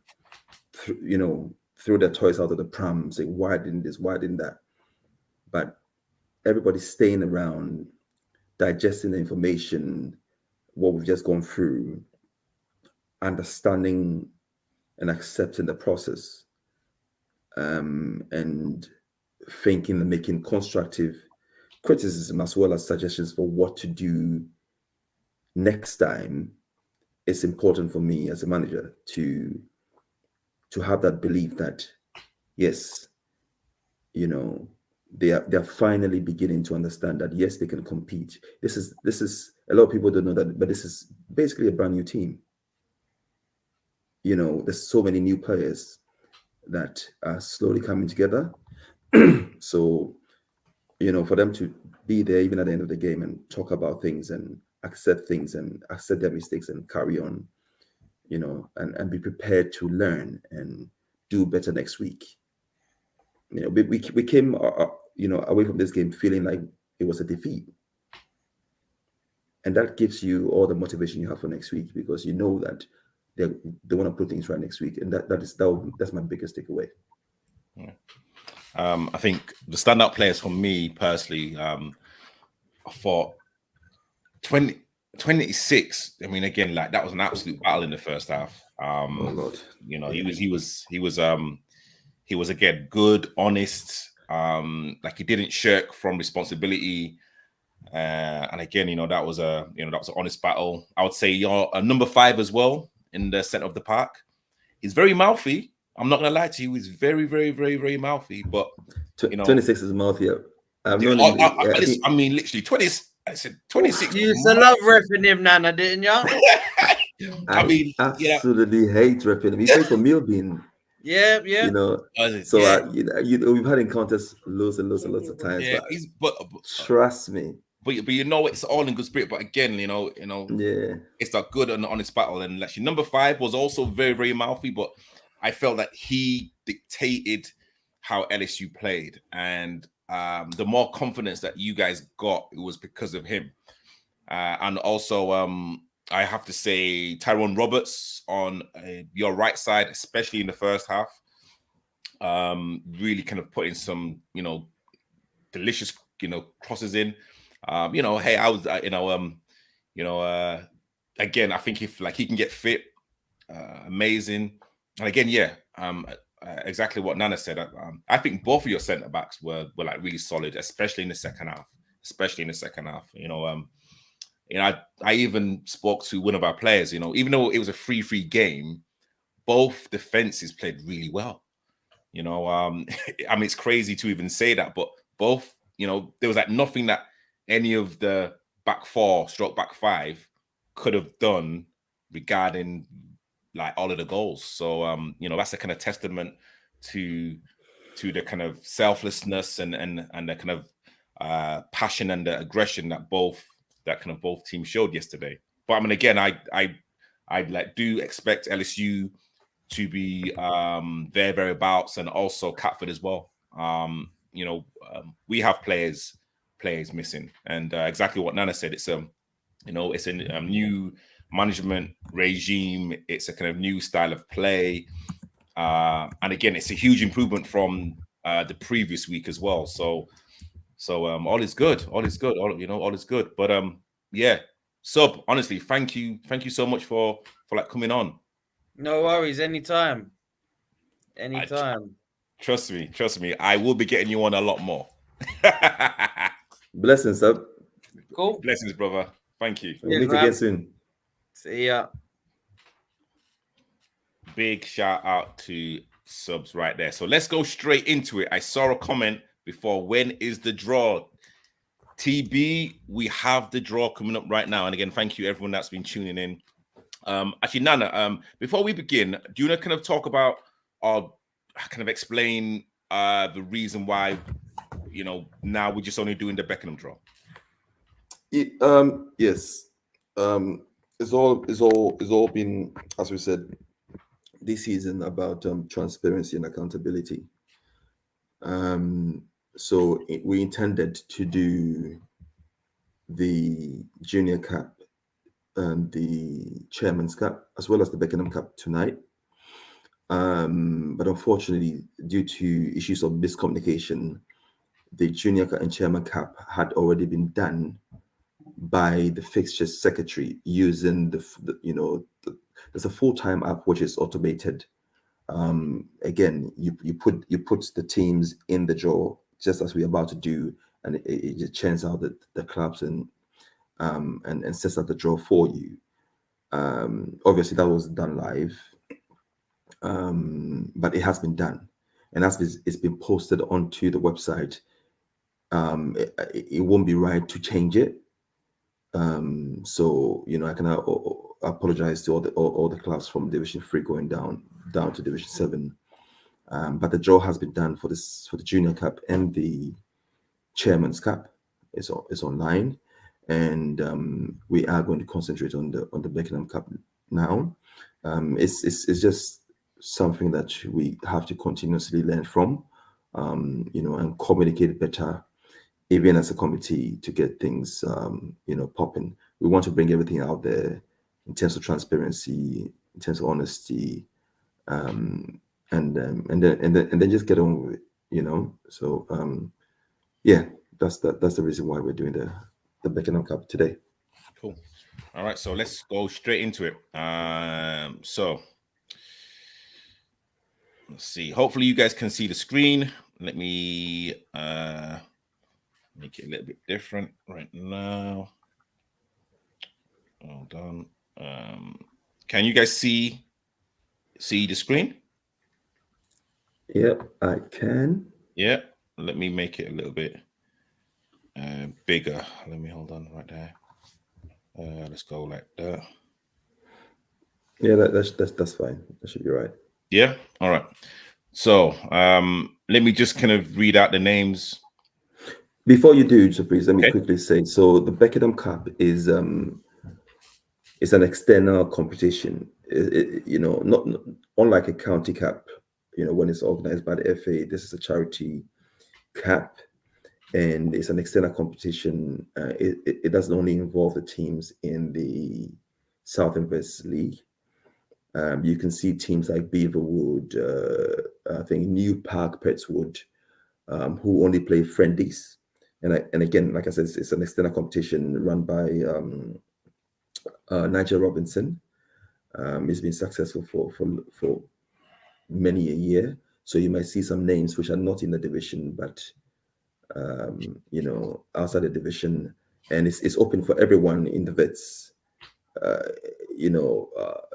Speaker 3: throw their toys out of the pram, say, why didn't this, why didn't that? But everybody's staying around, digesting the information, what we've just gone through, understanding and accepting the process, and thinking and making constructive criticism as well as suggestions for what to do next time. It's important for me as a manager to have that belief that yes, they're finally beginning to understand that yes, they can compete. This is a lot of people don't know that, but this is basically a brand new team. There's so many new players that are slowly coming together. So, for them to be there even at the end of the game and talk about things and accept things and accept their mistakes and carry on, and be prepared to learn and do better next week. We came, away from this game feeling like it was a defeat. And that gives you all the motivation you have for next week because you know that they want to put things right next week. And that's my biggest takeaway.
Speaker 1: Yeah. I think the standout players for me personally, for 26. I mean, again, like that was an absolute battle in the first half.
Speaker 3: Lord.
Speaker 1: He was again good, honest. Like he didn't shirk from responsibility. And again, that was an honest battle. I would say you're a number 5 as well in the center of the park. He's very mouthy. I'm not gonna lie to you. He's very, very, very, very mouthy. But
Speaker 3: 26 is mouthy. I've known him.
Speaker 1: I mean, literally 20. I said 26.
Speaker 2: You used to love repping him, Nana, didn't you?
Speaker 3: I mean, absolutely hate repping him. He plays for Millbean.
Speaker 2: Yeah.
Speaker 3: So we've had encounters loads and loads of times.
Speaker 1: Yeah, but
Speaker 3: trust me.
Speaker 1: But it's all in good spirit. But again, it's that good and honest battle. And actually, number 5 was also very, very mouthy. But I felt that he dictated how LSU played, and the more confidence that you guys got, it was because of him. And also, I have to say, Tyrone Roberts on your right side, especially in the first half, really kind of putting some, delicious, crosses in. Hey, I was, again, I think if he can get fit, amazing. And again, exactly what Nana said. I think both of your centre backs were like really solid, especially in the second half. I even spoke to one of our players. Even though it was a 3-3 game, both defenses played really well. I mean, it's crazy to even say that, but both, there was like nothing that any of the back 4 / back 5 could have done regarding like all of the goals. So that's a kind of testament to the kind of selflessness and the kind of passion and the aggression that both teams showed yesterday. But I mean, again, I do expect LSU to be thereabouts, and also Catford as well. We have players missing, and exactly what Nana said. It's a new management regime. It's a kind of new style of play, and again, it's a huge improvement from the previous week as well. So all is good. All is good. But Sub, honestly, thank you so much for like coming on.
Speaker 2: No worries, anytime.
Speaker 1: Trust me, I will be getting you on a lot more.
Speaker 3: Blessings, Sub.
Speaker 2: Cool.
Speaker 1: Blessings, brother. Thank you.
Speaker 3: We'll meet again soon.
Speaker 2: See ya.
Speaker 1: Big shout out to Subs right there. So let's go straight into it. I saw a comment before. When is the draw? TB, we have the draw coming up right now. And again, thank you everyone that's been tuning in. Actually, Nana, before we begin, do you want to kind of talk about or kind of explain the reason why, now we're just only doing the Beckenham draw?
Speaker 3: Yes. It's all been, as we said, this season about transparency and accountability. So we intended to do the Junior Cup and the Chairman's Cup, as well as the Beckenham Cup tonight. But unfortunately, due to issues of miscommunication, the Junior Cup and Chairman Cup had already been done by the fixtures secretary using there's a full-time app which is automated. Again, you put the teams in the draw just as we're about to do, and it just churns out the clubs and sets up the draw for you. Obviously, that was done live, but it has been done, and it's been posted onto the website. It won't be right to change it. So I can apologize to all the clubs from Division 3 going down to Division 7. But the draw has been done for the Junior Cup and the Chairman's Cup. It's online, and we are going to concentrate on the Beckenham Cup now. It's just something that we have to continuously learn from, and communicate better, even as a committee, to get things popping. We want to bring everything out there in terms of transparency, in terms of honesty, and then just get on with it, So that's the reason why we're doing the Beckenham Cup today.
Speaker 1: Cool. All right, so let's go straight into it. So let's see. Hopefully you guys can see the screen. Let me Make it a little bit different right now. Hold on. Can you guys see the screen?
Speaker 3: Yep, I can.
Speaker 1: Yeah. Let me make it a little bit bigger. Let me hold on right there. Let's go like that.
Speaker 3: Yeah, that's fine. That should be right.
Speaker 1: Yeah. All right. So let me just kind of read out the names.
Speaker 3: Before you do, so please let me
Speaker 1: Okay.
Speaker 3: quickly say. So the Beckenham Cup is an external competition. Not unlike a county cup. When it's organized by the FA, this is a charity cup, and it's an external competition. It doesn't only involve the teams in the South Invest League. You can see teams like Beaverwood, I think New Park, Petswood, who only play friendlies. And again, like I said, it's an external competition run by Nigel Robinson. He's been successful for many a year. So you might see some names which are not in the division, but outside the division, and it's open for everyone in the vets,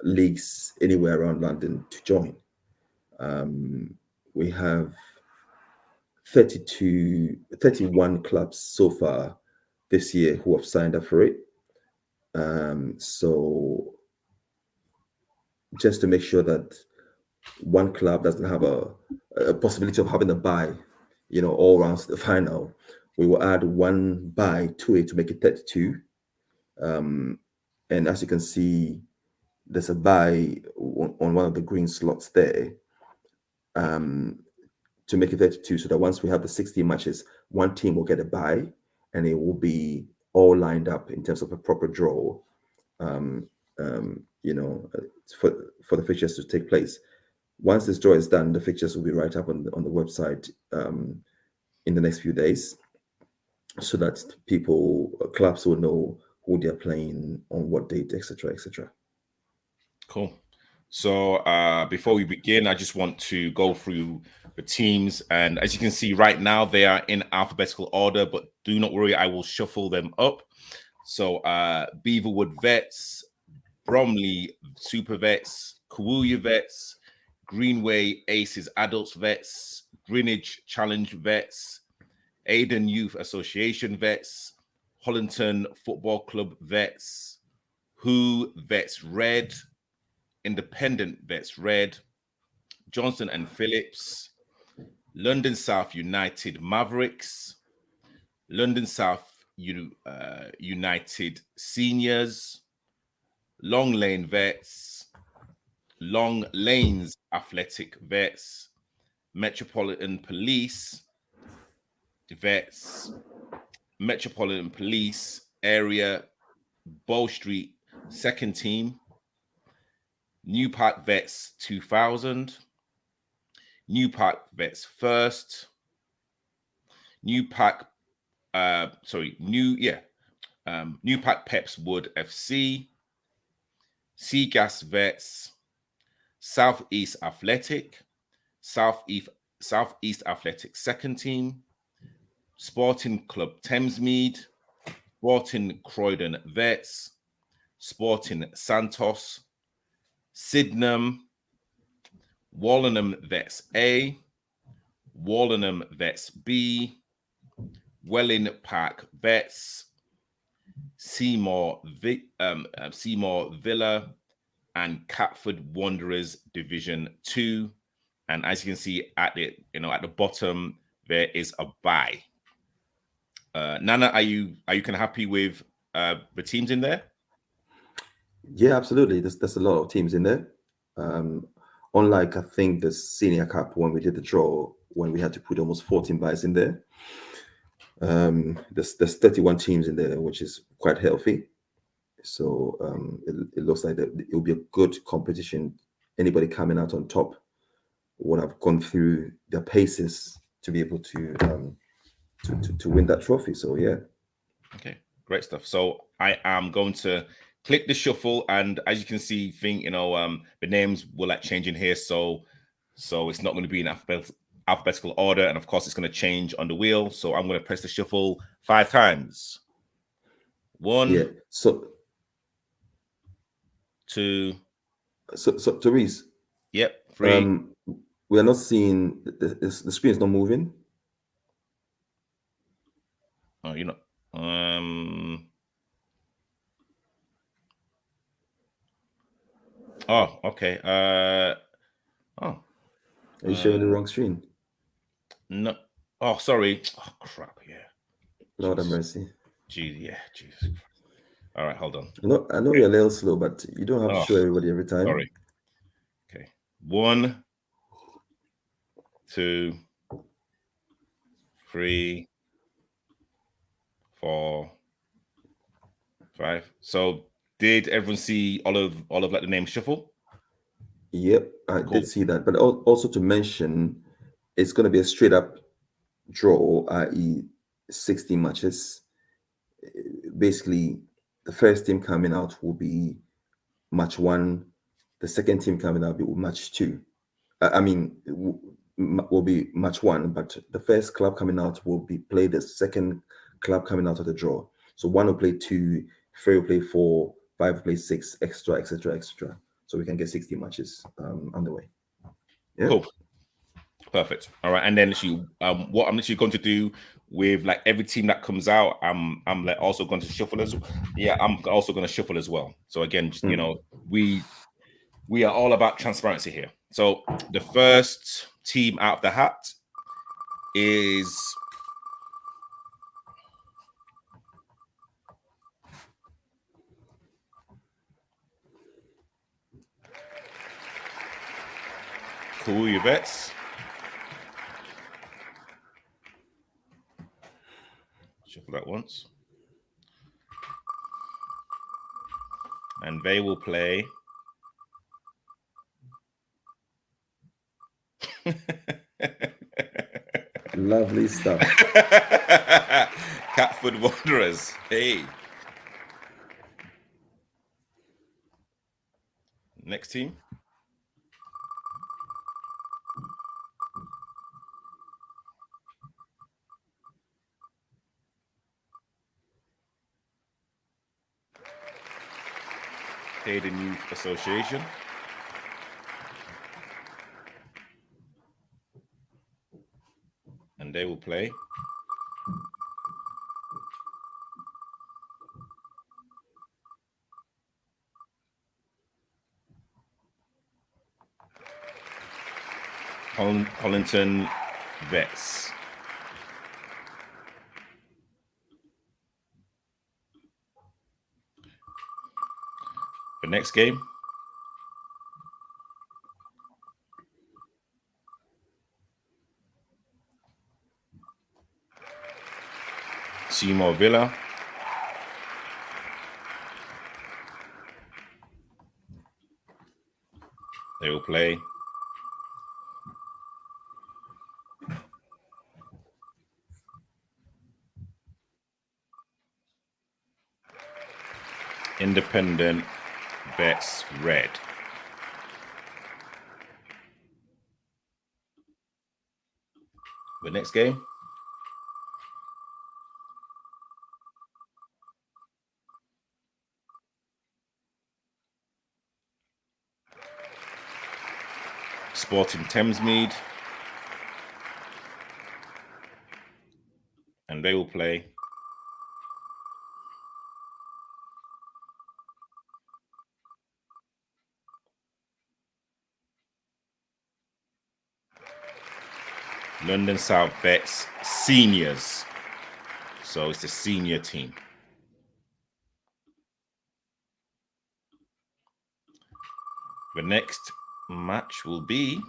Speaker 3: leagues anywhere around London to join. We have 31 clubs so far this year who have signed up for it. So just to make sure that one club doesn't have a possibility of having a bye, all rounds to the final, we will add one bye to it to make it 32. And as you can see, there's a bye on one of the green slots there, to make it 32, so that once we have the 16 matches, one team will get a bye, and it will be all lined up in terms of a proper draw, for the fixtures to take place. Once this draw is done, the fixtures will be right up on the website in the next few days, so that clubs will know who they're playing on what date, etc., etc.
Speaker 1: Cool. So before we begin, I just want to go through the teams. And as you can see right now, they are in alphabetical order, but do not worry, I will shuffle them up. So Beaverwood Vets, Bromley Super Vets, Kawuya Vets, Greenway Aces Adults Vets, Greenwich Challenge Vets, Aden Youth Association Vets, Hollington Football Club Vets, Who Vets Red, Independent Vets Red, Johnson and Phillips, London South United Mavericks, London South United Seniors, Long Lane Vets, Long Lanes Athletic Vets, Metropolitan Police Vets, Metropolitan Police Area Bow Street Second Team, New Park Vets 2000, New Park Vets First, New Park New Park Peps Wood FC, Seagas Vets, Southeast Athletic, Southeast Athletic Second Team, Sporting Club Thamesmead, Sporting Croydon Vets, Sporting Santos, Sydenham, Wallenham Vets A, Wallenham Vets B, Welling Park Vets, Seymour Villa, and Catford Wanderers Division 2. And as you can see at the bottom, there is a bye. Nana, are you kind of happy with the teams in there?
Speaker 3: Yeah, absolutely. There's a lot of teams in there. Unlike, I think, the Senior Cup when we did the draw, when we had to put almost 14 buys in there. There's 31 teams in there, which is quite healthy. So it looks like it will be a good competition. Anybody coming out on top would have gone through their paces to be able to win that trophy. So yeah.
Speaker 1: Okay, great stuff. So I am going to click the shuffle, and as you can see, the names will change in here. So it's not going to be in alphabetical order, and of course, it's going to change on the wheel. So I'm going to press the shuffle 5 times. 1,
Speaker 3: Yeah. So
Speaker 1: 2,
Speaker 3: Therese,
Speaker 1: yep, 3.
Speaker 3: we are not seeing the screen is not moving.
Speaker 1: Oh, you know. Oh, okay. Oh.
Speaker 3: Are you sharing the wrong screen?
Speaker 1: No. Oh, sorry. Oh, crap. Yeah.
Speaker 3: Lord have
Speaker 1: Jeez.
Speaker 3: mercy.
Speaker 1: Jeez. Yeah. Jesus. All right. Hold on.
Speaker 3: I know you're a little slow, but you don't have to show everybody every time.
Speaker 1: Sorry. Okay. 1, 2, 3, 4, 5. So did everyone see all of like the name shuffle?
Speaker 3: Yep, I did see that. But also to mention, it's going to be a straight up draw, i.e., 60 matches. Basically, the first team coming out will be match 1. The second team coming out will be match 2. Will be match 1, but the first club coming out will be play the second club coming out of the draw. So 1 will play 2, 3 will play 4, 5 will play 6, extra, etc., etc. So we can get 60 matches underway. Yeah.
Speaker 1: Cool. Perfect. All right, and then what I'm literally going to do with like every team that comes out, I'm like also going to shuffle as well. Yeah, I'm also going to shuffle as well. So again, you know, we are all about transparency here. So the first team out of the hat is Cool, your vets. Shuffle that once. And they will play
Speaker 3: Lovely stuff.
Speaker 1: Catford Wanderers. Hey. Next team. Hayden Youth Association. And they will play Hollington Vets. The next game, Seymour Villa. They will play Independent Vets Red. The next game, Sporting Thamesmead. And they will play London South Vets Seniors. So it's the senior team. The next match will be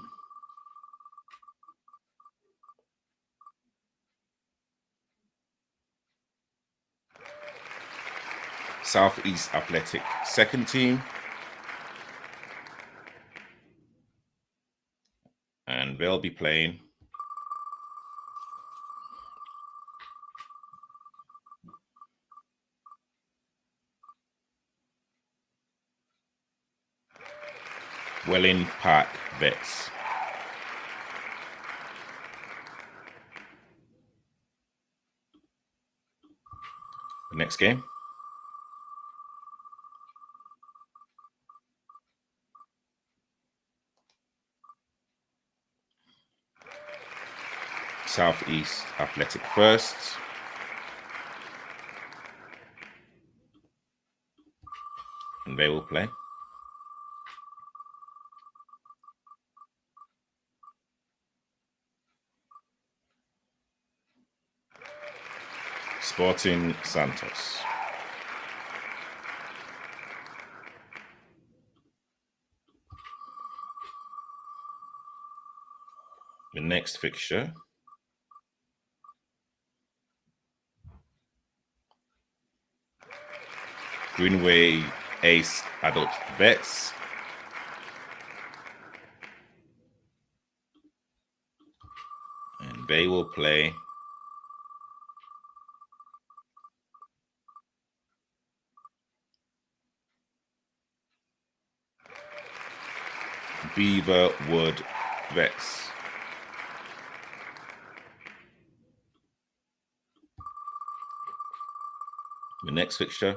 Speaker 1: Southeast Athletic second team. And they'll be playing Welling Park Vets. The next game. Southeast Athletic first. And they will play. Sporting Santos. The next fixture. Greenway Ace Adult Vets. And they will play Beaver Wood Vets. The next fixture.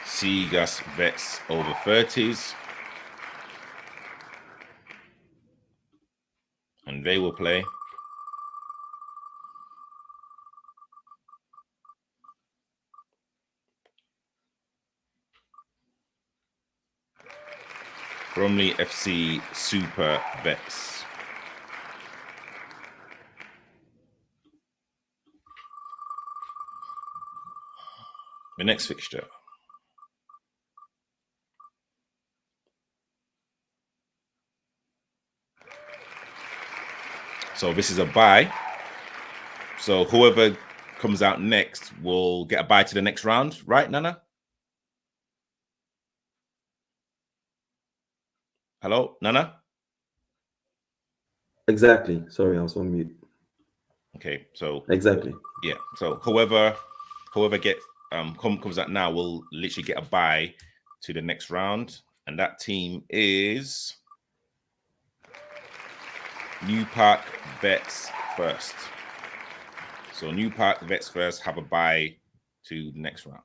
Speaker 1: Seagas Vets over 30s. And they will play Bromley FC Super Vets. The next fixture. So this is a bye. So whoever comes out next will get a bye to the next round, right, Nana? Hello, Nana?
Speaker 3: Exactly. Sorry, I was on mute.
Speaker 1: Okay, so
Speaker 3: Exactly.
Speaker 1: yeah. So whoever gets comes out now will literally get a bye to the next round, and that team is New Park Vets first. So New Park Vets first have a bye to the next round.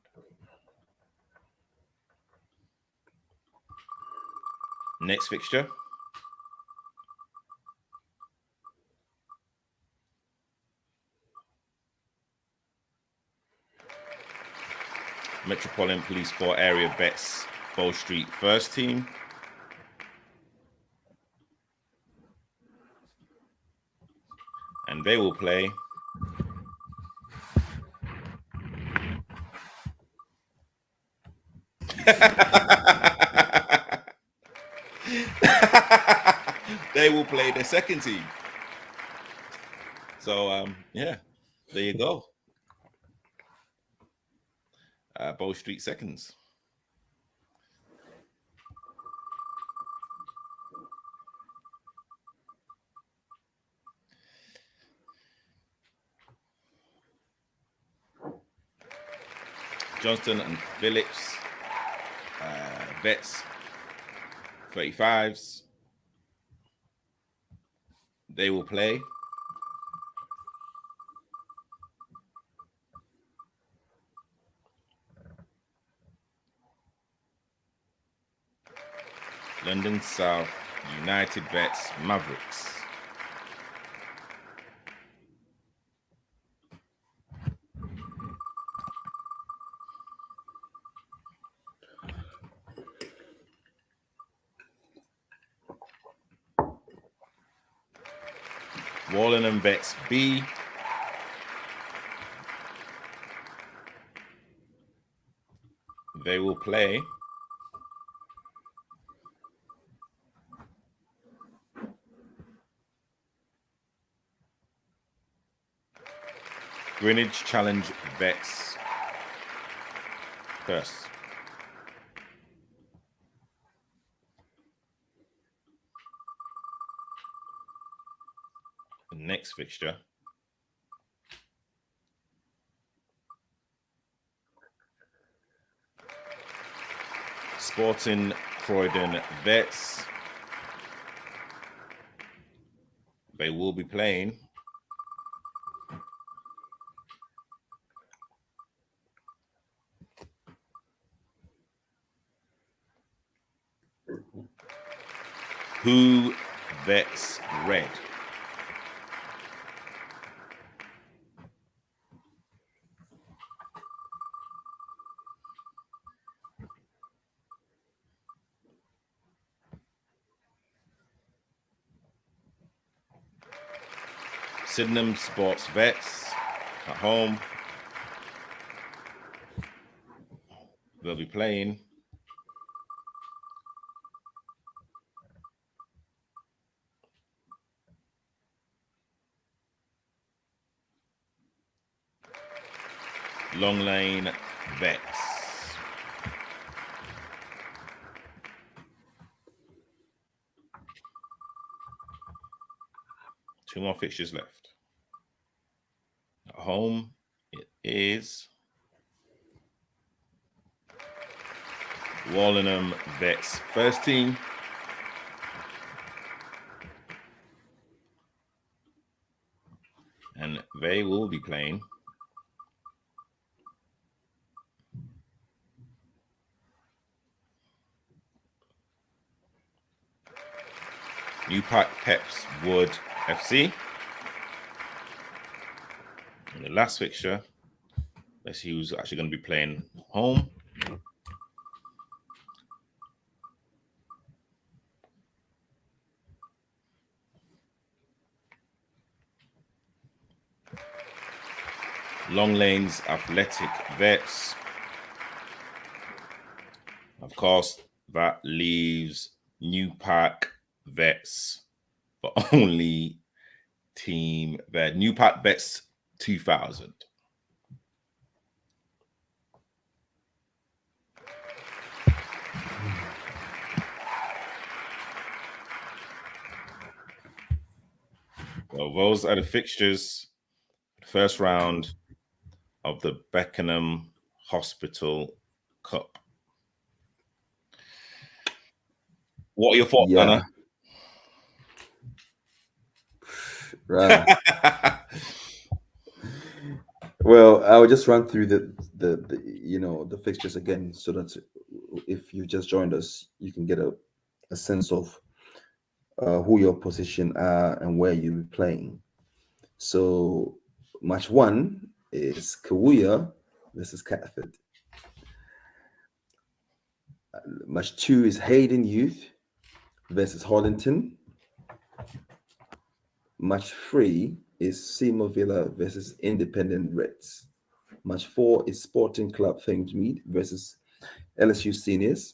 Speaker 1: Next fixture. Metropolitan Police 4 Area Vets Bow Street first team. And they will play they will play the second team. So yeah, there you go. Bow Street seconds. Johnston and Phillips Vets 35s. They will play London South United Vets Mavericks. Wallenham Vets B. They will play Greenwich Challenge Vets first. The next fixture. Sporting Croydon Vets they will be playing Who Vets Red. Sydenham Sports Vets at home. They'll be playing Long Lane Vets. Two more fixtures left. At home, it is Wallingham Vets first team. And they will be playing New Park Peps Wood FC. And the last fixture, let's see who's actually going to be playing home. Long Lanes Athletic Vets. Of course, that leaves New Park Vets for only team vet. New Park Vets 2000. Well, those are the fixtures. First round of the Beckenham Hospital Cup. What are your thoughts, Anna?
Speaker 3: Right. Well, I'll just run through the fixtures again, so that if you just joined us, you can get a sense of who your position are and where you'll be playing. So, match 1 is Kawuya versus Catford. Match 2 is Hayden Youth versus Hollington. Match 3 is Seymour Villa versus Independent Reds. Match 4 is Sporting Club Thamesmead versus LSU Seniors.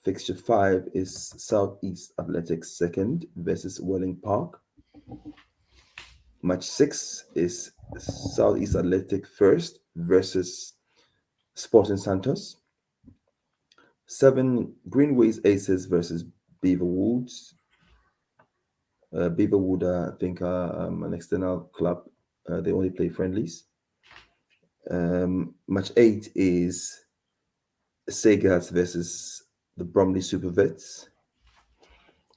Speaker 3: Fixture 5 is Southeast Athletics Second versus Welling Park. Match 6 is Southeast Athletic First versus Sporting Santos. 7, Greenways Aces versus Beaver Woods. Beaverwood, I think, are an external club. They only play friendlies. Match 8 is Sagats versus the Bromley Super Vets.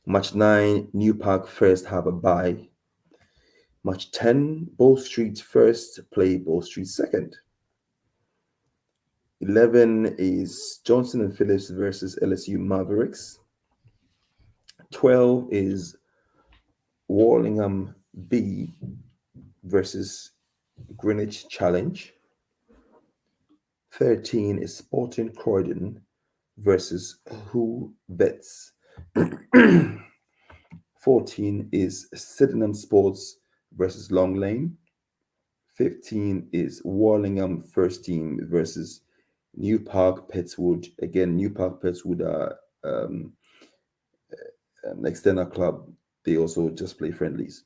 Speaker 3: Match 9, New Park First have a bye. Match 10, Bow Street First play Bow Street Second. 11 is Johnson and Phillips versus LSU Mavericks. 12 is Wallingham B versus Greenwich Challenge. 13 is Sporting Croydon versus Who Vets. 14 is Sydenham Sports versus Long Lane. 15 is Wallingham First Team versus New Park Petswood. Again, New Park Petswood are an external club. They also just play friendlies.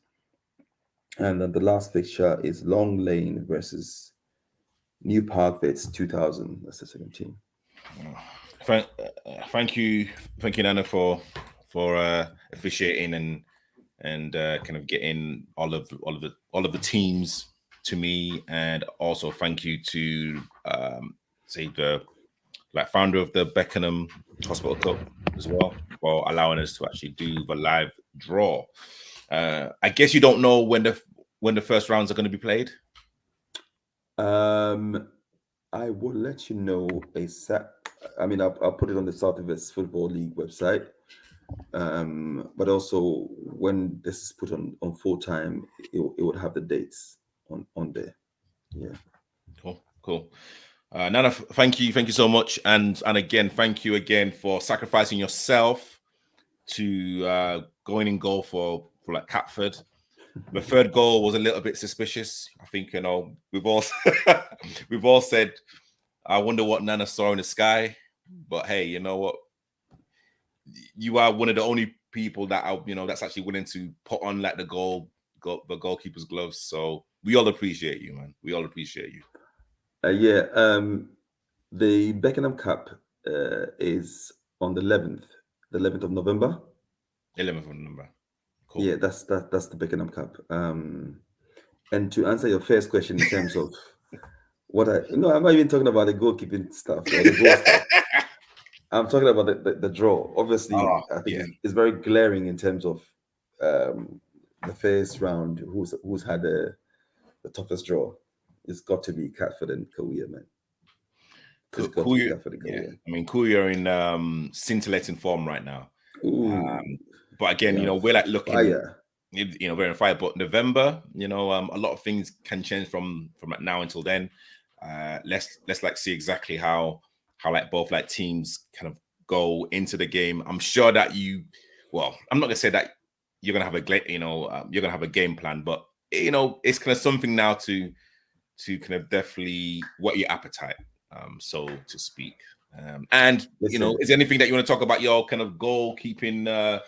Speaker 3: And then the last fixture is Long Lane versus New Park Vets 2000. That's the second team.
Speaker 1: Thank you, Nana, for officiating and kind of getting all of the teams to me, and also thank you to say the founder of the Beckenham Hospital Cup as well for allowing us to actually do the live draw. I guess you don't know when the first rounds are going to be played.
Speaker 3: I will let you know ASAP. I mean, I'll put it on the South West Football League website. But also when this is put on full time, it would have the dates on there. Yeah.
Speaker 1: Cool. Nana, thank you so much, and again, thank you again for sacrificing yourself to going in goal for like Catford. The third goal was a little bit suspicious. I think we've all we've all said, I wonder what Nana saw in the sky. But hey, you know what? You are one of the only people that are that's actually willing to put on like the goalkeeper's gloves. So we all appreciate you, man. We all appreciate you.
Speaker 3: The Beckenham Cup is on the 11th of November.
Speaker 1: 11th of November. Cool.
Speaker 3: Yeah, that's the Beckenham Cup. And to answer your first question in terms of I'm not even talking about the goalkeeping stuff or the goal stuff. I'm talking about the draw. Obviously, I think it's very glaring in terms of the first round. Who's had the toughest draw? It's got to be Catford and Kauai, man. It's got to be Catford and Kauai.
Speaker 1: Yeah. I mean, Kauai are in scintillating form right now. But again, we're like looking.
Speaker 3: Fire.
Speaker 1: We're in fire. But November, a lot of things can change from now until then. Let's like see exactly how like both like teams kind of go into the game. I'm sure that I'm not gonna say that you're gonna have you're gonna have a game plan, but it's kind of something now to kind of definitely whet your appetite, so to speak. And is there anything that you want to talk about your kind of goalkeeping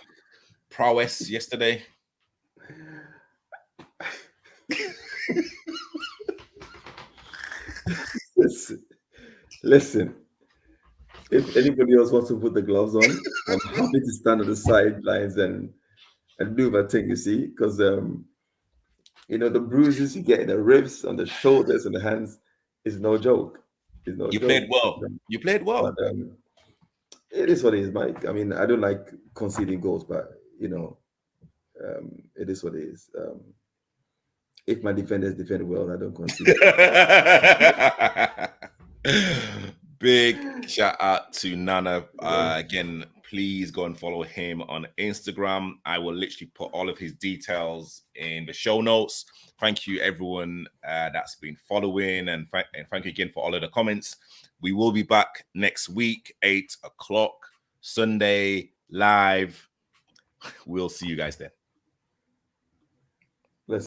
Speaker 1: prowess yesterday?
Speaker 3: Listen. If anybody else wants to put the gloves on, I'm happy to stand on the sidelines and do my thing. You see, because the bruises you get in the ribs, on the shoulders, and the hands is no joke. It's no
Speaker 1: joke.
Speaker 3: Played
Speaker 1: well. You played well.
Speaker 3: But, it is what it is, Mike. I mean, I don't like conceding goals, but it is what it is. If my defenders defend well, I don't concede.
Speaker 1: Big shout out to Nana. Again, please go and follow him on Instagram. I will literally put all of his details in the show notes. Thank you, everyone that's been following, and thank you again for all of the comments. We will be back next week, 8 o'clock, Sunday, live. We'll see you guys then.